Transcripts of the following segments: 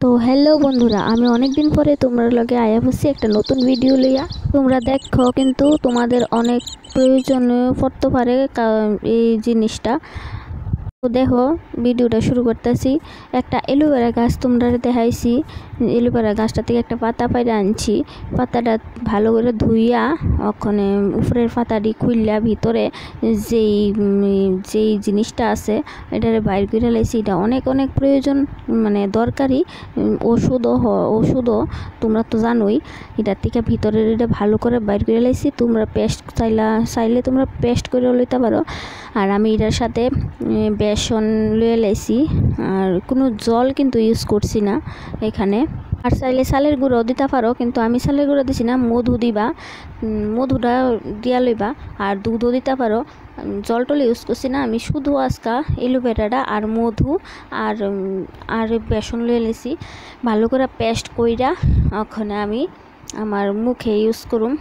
তো হ্যালো বন্ধুরা, আমি অনেক দিন পরে তোমরা লগে আয়া বসছি একটা নতুন ভিডিও লইয়া। তোমরা দেখো কিন্তু তোমাদের অনেক প্রয়োজনীয় পড়তে পারে এই জিনিসটা। তো দেখো ভিডিওটা শুরু করতেছি। একটা এলোভেরা গাছ তোমরা দেখাইছি। এলোভেরা গাছটা থেকে একটা পাতা পাইরে আনছি। পাতাটা ভালো করে ধুইয়া ওখানে উপরের পাতাটি খুললা ভিতরে যেই যেই জিনিসটা আছে এটারে বাইর করে লাইছি। এটা অনেক অনেক প্রয়োজন, মানে দরকারি ওষুধও তোমরা তো জানোই। এটার থেকে ভিতরের এটা ভালো করে বাইর করে লাইছি। তোমরা পেস্ট চাইলে তোমরা পেস্ট করে লইতে পারো। আর আমি এটার সাথে বেসন লয়ে লাইছি, আর কোনো জল কিন্তু ইউজ করছি না এখানে। আর চাইলে চালের গুঁড়ো দিতে পারো, কিন্তু আমি চালের গুঁড়ো দিছি না। মধু দিবা, মধুটা দিয়া লইবা, আর দুধও দিতে পারো। জল টল ইউজ করছি না, আমি শুধু আজকা এলোভেরাটা আর মধু আর আর বেসন লয়ে লেছি। ভালো করে পেস্ট কইরা ওখানে আমি আমার মুখে ইউজ করুম,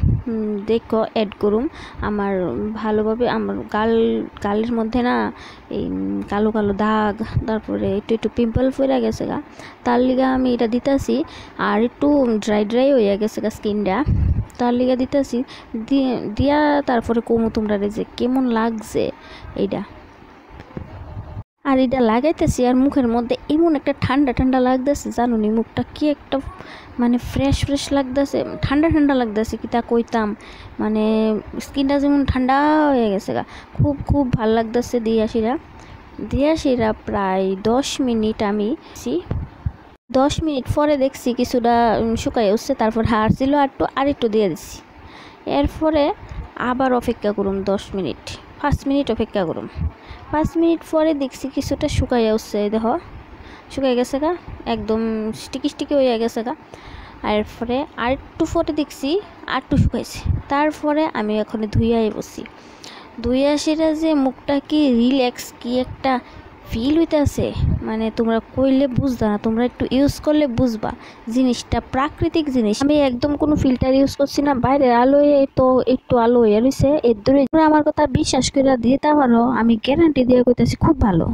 দেখো অ্যাড করুম। আমার ভালোভাবে আমার গালের মধ্যে না এই কালো কালো দাগ, তারপরে একটু একটু পিম্পল পড়ে গেছে গা, তার লিগা আমি এটা দিতেছি। আর একটু ড্রাই হয়ে গেছে গা স্কিনটা, তার লিগা দিতেছি। দিয়া তারপরে কমু তোমরা যে কেমন লাগছে এইটা। আর এটা লাগাইতেছি আর মুখের মধ্যে এমন একটা ঠান্ডা ঠান্ডা লাগতেছে, জানো নি মুখটা কি একটা মানে ফ্রেশ লাগতেছে, ঠান্ডা ঠান্ডা লাগতেছে। কি তা কইতাম, মানে স্কিনটা যেমন ঠান্ডা হয়ে গেছে গা। খুব খুব ভাল লাগতেছে। দিয়াশিরা প্রায় 10 মিনিট আমি 10 মিনিট পরে দেখছি কিছুটা শুকাই উঠছে। তারপর হারছিল আর একটু দিয়ে দিছি। এরপরে আবার অপেক্ষা করুম 10 মিনিট, 5 মিনিট অপেক্ষা করুম। 5 মিনিট পরে দেখছি কিছুটা শুকাই উঠছে। দেখো শুকাই গেছে গা, একদম স্টিকি হয়ে গেছে গা। এরপরে আর একটু পরে দেখছি আর একটু শুকাইছে। তারপরে আমি এখানে ধুইয়াই বসি। ধুইয়া সেটা যে মুখটা কি রিল্যাক্স, কি একটা ফিল হইতেছে, মানে তোমরা কইলে বুঝবা না, তোমরা একটু ইউজ করলে বুঝবা। জিনিসটা প্রাকৃতিক জিনিস, আমি একদম কোনো ফিল্টার ইউজ করছি না। বাইরের আলোয় তো একটু আলো হয়ে রয়েছে, এর দূরে আমার কথা বিশ্বাস করে দিতে পারো, আমি গ্যারান্টি দিয়ে কইতেছি খুব ভালো।